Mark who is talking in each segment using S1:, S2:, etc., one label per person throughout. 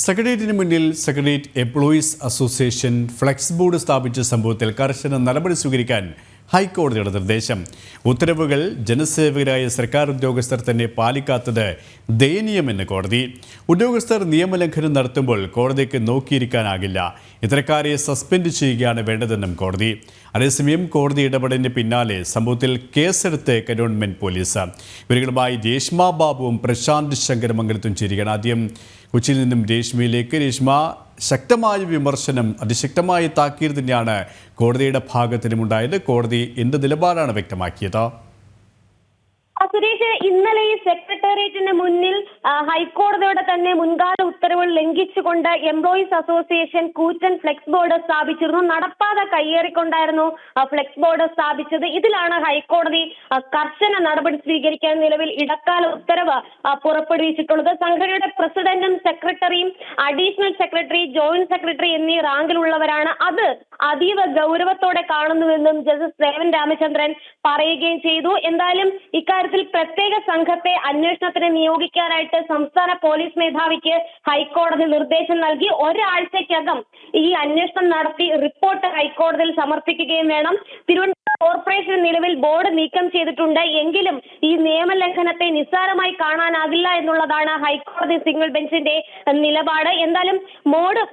S1: സെക്രട്ടേറിയറ്റിന് മുന്നിൽ secretariat employees association flex board സ്ഥാപിച്ച സംഭവത്തിൽ കർശന നടപടി സ്വീകരിക്കാൻ ഹൈക്കോടതിയുടെ നിർദ്ദേശം. ഉത്തരവുകൾ ജനസേവകരായ സർക്കാർ ഉദ്യോഗസ്ഥർ തന്നെ പാലിക്കാത്തത് ദയനീയമെന്ന് കോടതി. ഉദ്യോഗസ്ഥർ നിയമലംഘനം നടത്തുമ്പോൾ കോടതിക്ക് നോക്കിയിരിക്കാനാകില്ല. ഇത്തരക്കാരെ സസ്പെൻഡ് ചെയ്യുകയാണ് വേണ്ടതെന്നും കോടതി. അതേസമയം കോടതി ഇടപെടലിന് പിന്നാലെ സംഭവത്തിൽ കേസെടുത്ത് കന്റോൺമെന്റ് പോലീസ്. ഇവരുമായി രേഷ്മ ബാബുവും പ്രശാന്ത് ശങ്കരമംഗലത്തും ചേരുകയാണ്. ആദ്യം കൊച്ചിയിൽ നിന്നും രേഷ്മയിലേക്ക്. രേഷ്മ, ശക്തമായ വിമർശനം, അതിശക്തമായ താക്കീത് തന്നെയാണ് കോടതിയുടെ ഭാഗത്തിനുമുണ്ടായത്. കോടതി എന്ത് നിലപാടാണ് വ്യക്തമാക്കിയത്?
S2: സുരേഷ്, ഇന്നലെ ഈ സെക്രട്ടേറിയറ്റിന് മുന്നിൽ ഹൈക്കോടതിയുടെ തന്നെ മുൻകാല ഉത്തരവുകൾ ലംഘിച്ചുകൊണ്ട് എംപ്ലോയീസ് അസോസിയേഷൻ കൂറ്റൻ ഫ്ലെക്സ് ബോർഡ് സ്ഥാപിച്ചിരുന്നു. നടപ്പാത കയ്യേറിക്കൊണ്ടായിരുന്നു ഫ്ലെക്സ് ബോർഡ് സ്ഥാപിച്ചത്. ഇതിലാണ് ഹൈക്കോടതി കർശന നടപടി സ്വീകരിക്കാൻ നിലവിൽ ഇടക്കാല ഉത്തരവ് പുറപ്പെടുവിച്ചിട്ടുള്ളത്. സംഘടനയുടെ പ്രസിഡന്റും സെക്രട്ടറിയും അഡീഷണൽ സെക്രട്ടറി, ജോയിന്റ് സെക്രട്ടറി എന്നീ റാങ്കിലുള്ളവരാണ്. അത് അതീവ ഗൗരവത്തോടെ കാണുന്നുവെന്നും ജസ്റ്റിസ് ദേവൻ രാമചന്ദ്രൻ പറയുകയും ചെയ്തു. എന്തായാലും ഇക്കാര്യത്തിൽ പ്രത്യേക സംഘത്തെ അന്വേഷണത്തിന് നിയോഗിക്കാനായിട്ട് സംസ്ഥാന പോലീസ് മേധാവിക്ക് ഹൈക്കോടതി നിർദ്ദേശം നൽകി. ഒരാഴ്ചക്കകം ഈ അന്വേഷണം നടത്തി റിപ്പോർട്ട് ഹൈക്കോടതിയിൽ സമർപ്പിക്കുകയും വേണം. തിരുവനന്തപുരം കോർപ്പറേഷൻ നിലവിൽ ബോർഡ് നീക്കം ചെയ്തിട്ടുണ്ട്. എങ്കിലും ഈ നിയമലംഘനത്തെ നിസ്സാരമായി കാണാനാകില്ല എന്നുള്ളതാണ് ഹൈക്കോടതി സിംഗിൾ ബെഞ്ചിന്റെ നിലപാട്. എന്തായാലും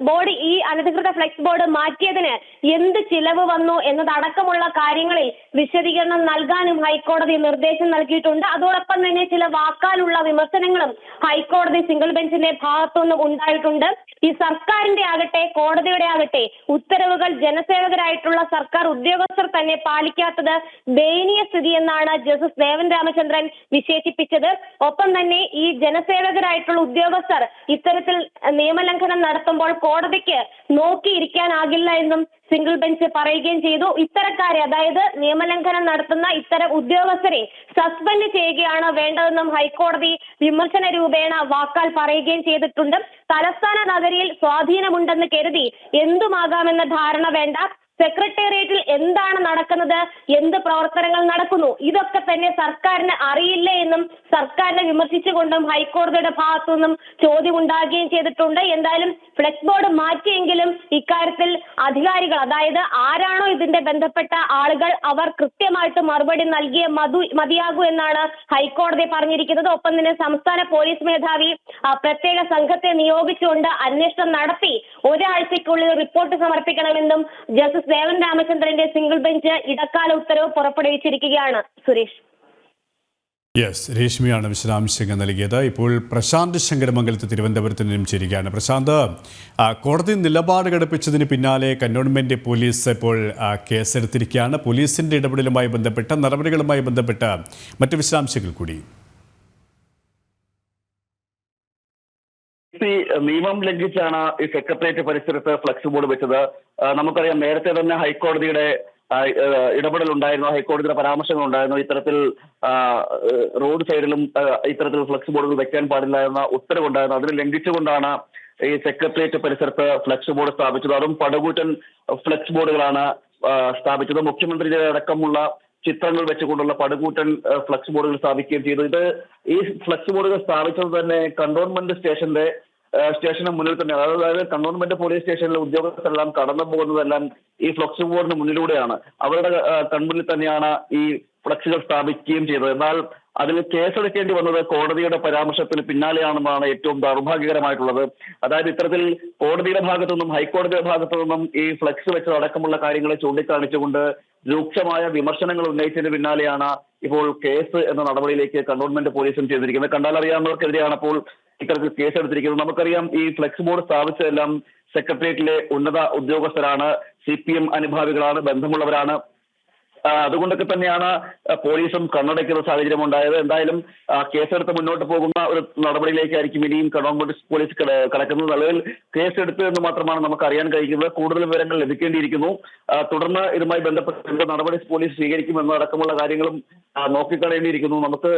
S2: ബോർഡ് ഈ അനധികൃത ഫ്ലെക്സ് ബോർഡ് മാറ്റിയതിന് എന്ത് ചിലവ് വന്നു എന്നതടക്കമുള്ള കാര്യങ്ങളിൽ വിശദീകരണം നൽകാനും ഹൈക്കോടതി നിർദ്ദേശം നൽകിയിട്ടുണ്ട്. അതോടൊപ്പം തന്നെ ചില വാക്കാലുള്ള വിമർശനങ്ങളും ഹൈക്കോടതി സിംഗിൾ ബെഞ്ചിന്റെ ഭാഗത്തുനിന്നും ഉണ്ടായിട്ടുണ്ട്. ഈ സർക്കാരിന്റെ ആകട്ടെ കോടതിയുടെ ആകട്ടെ ഉത്തരവുകൾ ജനസേവകരായിട്ടുള്ള സർക്കാർ ഉദ്യോഗസ്ഥർ തന്നെ പാലിക്കാത്തത് ദയനീയ സ്ഥിതി എന്നാണ് ജസ്റ്റിസ് ദേവൻ രാമചന്ദ്രൻ വിശേഷിപ്പിച്ചത്. ഒപ്പം തന്നെ ഈ ജനസേവകരായിട്ടുള്ള ഉദ്യോഗസ്ഥർ ഇത്തരത്തിൽ നിയമലംഘനം നടത്തുമ്പോൾ കോടതിക്ക് നോക്കിയിരിക്കാനാകില്ല എന്നും സിംഗിൾ ബെഞ്ച് പറയുകയും ചെയ്തു. ഇത്തരക്കാരെ, അതായത് നിയമലംഘനം നടത്തുന്ന ഇത്തരം ഉദ്യോഗസ്ഥരെ സസ്പെൻഡ് ചെയ്യുകയാണ് വേണ്ടതെന്നും ഹൈക്കോടതി വിമർശന രൂപേണ വാക്കാൽ പറയുകയും ചെയ്തിട്ടുണ്ട്. തലസ്ഥാന നഗരിയിൽ സ്വാധീനമുണ്ടെന്ന് കരുതി എന്തുമാകാമെന്ന ധാരണ വേണ്ട. സെക്രട്ടേറിയറ്റിൽ എന്താണ് നടക്കുന്നത്, എന്ത് പ്രവർത്തനങ്ങൾ നടക്കുന്നു, ഇതൊക്കെ തന്നെ സർക്കാരിന് അറിയില്ല എന്നും സർക്കാരിനെ വിമർശിച്ചുകൊണ്ടും ഹൈക്കോടതിയുടെ ഭാഗത്തു നിന്നും ചോദ്യമുണ്ടാകുകയും ചെയ്തിട്ടുണ്ട്. എന്തായാലും ഫ്ലെക്സ് ബോർഡ് മാറ്റിയെങ്കിലും ഇക്കാര്യത്തിൽ അധികാരികൾ, അതായത് ആരാണോ ഇതിന്റെ ബന്ധപ്പെട്ട ആളുകൾ, അവർ കൃത്യമായിട്ട് മറുപടി നൽകിയ മതിയാകൂ എന്നാണ് ഹൈക്കോടതി പറഞ്ഞിരിക്കുന്നത്. ഒപ്പം തന്നെ സംസ്ഥാന പോലീസ് മേധാവി പ്രത്യേക സംഘത്തെ നിയോഗിച്ചുകൊണ്ട് അന്വേഷണം നടത്തി ഒരാഴ്ചയ്ക്കുള്ളിൽ റിപ്പോർട്ട് സമർപ്പിക്കണമെന്നും ജസ്റ്റിസ് ദേവൻ രാമചന്ദ്രന്റെ സിംഗിൾ ബെഞ്ച് ഇടക്കാല ഉത്തരവ് പുറപ്പെടുവിച്ചിരിക്കുകയാണ്. സുരേഷ്,
S1: രേഷ്മയാണ് വിശദാംശങ്ങൾ നൽകിയത്. ഇപ്പോൾ പ്രശാന്ത് ശങ്കരമംഗലത്ത് തിരുവനന്തപുരത്ത് നിന്നും ചേരുകയാണ്. പ്രശാന്ത്, കോടതി നിലപാട് ഘടിപ്പിച്ചതിന് പിന്നാലെ കന്റോൺമെന്റ് പോലീസ് ഇപ്പോൾ കേസെടുത്തിരിക്കുകയാണ്. പോലീസിന്റെ ഇടപെടലുമായി ബന്ധപ്പെട്ട നടപടികളുമായി ബന്ധപ്പെട്ട മറ്റ് വിശദാംശങ്ങൾ കൂടി.
S3: നിയമം ലംഘിച്ചാണ് ഈ സെക്രട്ടേറിയറ്റ് പരിസരത്ത് ഫ്ലെക്സ് ബോർഡ് വെച്ചത്. നമുക്കറിയാം, നേരത്തെ തന്നെ ഹൈക്കോടതിയുടെ ഇടപെടൽ ഉണ്ടായിരുന്നു, ഹൈക്കോടതിയുടെ പരാമർശങ്ങൾ ഉണ്ടായിരുന്നു. ഇത്തരത്തിൽ റോഡ് സൈഡിലും ഇത്തരത്തിൽ ഫ്ലെക്സ് ബോർഡുകൾ വെക്കാൻ പാടില്ല എന്ന ഉത്തരവുണ്ടായിരുന്നു. അതിന് ലംഘിച്ചുകൊണ്ടാണ് ഈ സെക്രട്ടേറിയറ്റ് പരിസരത്ത് ഫ്ലെക്സ് ബോർഡ് സ്ഥാപിച്ചത്. അതും പടുകൂറ്റൻ ഫ്ലെക്സ് ബോർഡുകളാണ് സ്ഥാപിച്ചത്. മുഖ്യമന്ത്രിയുടെ അടക്കമുള്ള ചിത്രങ്ങൾ വെച്ചുകൊണ്ടുള്ള പടുകൂറ്റൻ ഫ്ലെക്സ് ബോർഡുകൾ സ്ഥാപിക്കുകയും ചെയ്തു. ഈ ഫ്ലെക്സ് ബോർഡുകൾ സ്ഥാപിച്ചത് തന്നെ കന്റോൺമെന്റ് സ്റ്റേഷന് മുന്നിൽ തന്നെ, അതായത് കന്റോൺമെന്റ് പോലീസ് സ്റ്റേഷനിലെ ഉദ്യോഗസ്ഥരെല്ലാം കടന്നു പോകുന്നതെല്ലാം ഈ ഫ്ലെക്സ് ബോർഡിന് മുന്നിലൂടെയാണ്. അവരുടെ കൺമുന്നിൽ തന്നെയാണ് ഈ ഫ്ലെക്സുകൾ സ്ഥാപിക്കുകയും ചെയ്തത്. എന്നാൽ അതിൽ കേസെടുക്കേണ്ടി വന്നത് കോടതിയുടെ പരാമർശത്തിന് പിന്നാലെയാണെന്നാണ് ഏറ്റവും ദൗർഭാഗ്യകരമായിട്ടുള്ളത്. അതായത് ഇത്തരത്തിൽ കോടതിയുടെ ഭാഗത്തു നിന്നും ഹൈക്കോടതിയുടെ ഭാഗത്തു നിന്നും ഈ ഫ്ലെക്സ് വെച്ചതടക്കമുള്ള കാര്യങ്ങളെ ചൂണ്ടിക്കാണിച്ചുകൊണ്ട് രൂക്ഷമായ വിമർശനങ്ങൾ ഉന്നയിച്ചതിന് പിന്നാലെയാണ് ഇപ്പോൾ കേസ് എന്ന നടപടിയിലേക്ക് കന്റോൺമെന്റ് പോലീസും ചെയ്തിരിക്കുന്നത്. കണ്ടാലറിയാവുന്നവർക്കെതിരെയാണ് അപ്പോൾ ഇത്തരത്തിൽ കേസെടുത്തിരിക്കുന്നത്. നമുക്കറിയാം, ഈ ഫ്ലെക്സ് ബോർഡ് സ്ഥാപിച്ചതെല്ലാം സെക്രട്ടേറിയറ്റിലെ ഉന്നത ഉദ്യോഗസ്ഥരാണ്, CPM അനുഭാവികളാണ്, ബന്ധമുള്ളവരാണ്. അതുകൊണ്ടൊക്കെ തന്നെയാണ് പോലീസും കണ്ണടയ്ക്കുന്ന സാഹചര്യം ഉണ്ടായത്. എന്തായാലും കേസെടുത്ത് മുന്നോട്ട് പോകുന്ന ഒരു നടപടിയിലേക്കായിരിക്കും ഇനിയും കന്റോൺമെന്റ് പോലീസ് കടക്കുന്നത്. നിലവിൽ കേസെടുത്തു എന്ന് മാത്രമാണ് നമുക്ക് അറിയാൻ കഴിയുന്നത്. കൂടുതൽ വിവരങ്ങൾ ലഭിക്കേണ്ടിയിരിക്കുന്നു. തുടർന്ന് ഇതുമായി ബന്ധപ്പെട്ട് എന്ത് നടപടി പോലീസ് സ്വീകരിക്കുമെന്നടക്കമുള്ള കാര്യങ്ങളും നോക്കിക്കാണേണ്ടിയിരിക്കുന്നു. നമുക്ക്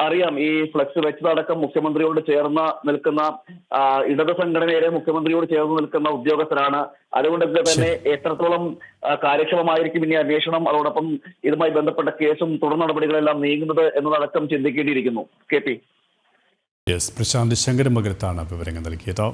S3: അറിയാം, ഈ ഫ്ലെക്സ് വെച്ചതടക്കം മുഖ്യമന്ത്രിയോട് ചേർന്ന് നിൽക്കുന്ന ഇടത് സംഘടനയിലെ മുഖ്യമന്ത്രിയോട് ചേർന്ന് നിൽക്കുന്ന ഉദ്യോഗസ്ഥരാണ്. അതുകൊണ്ടൊക്കെ തന്നെ എത്രത്തോളം കാര്യക്ഷമമായിരിക്കും ഇനി അന്വേഷണം, അതോടൊപ്പം ഇതുമായി ബന്ധപ്പെട്ട കേസും തുടർ നടപടികളെല്ലാം നീങ്ങുന്നത് എന്നതടക്കം ചിന്തിക്കേണ്ടിയിരിക്കുന്നു. KP.
S1: പ്രശാന്ത് ശങ്കരമംഗലത്താണ് വിവരങ്ങൾ നൽകിയത്.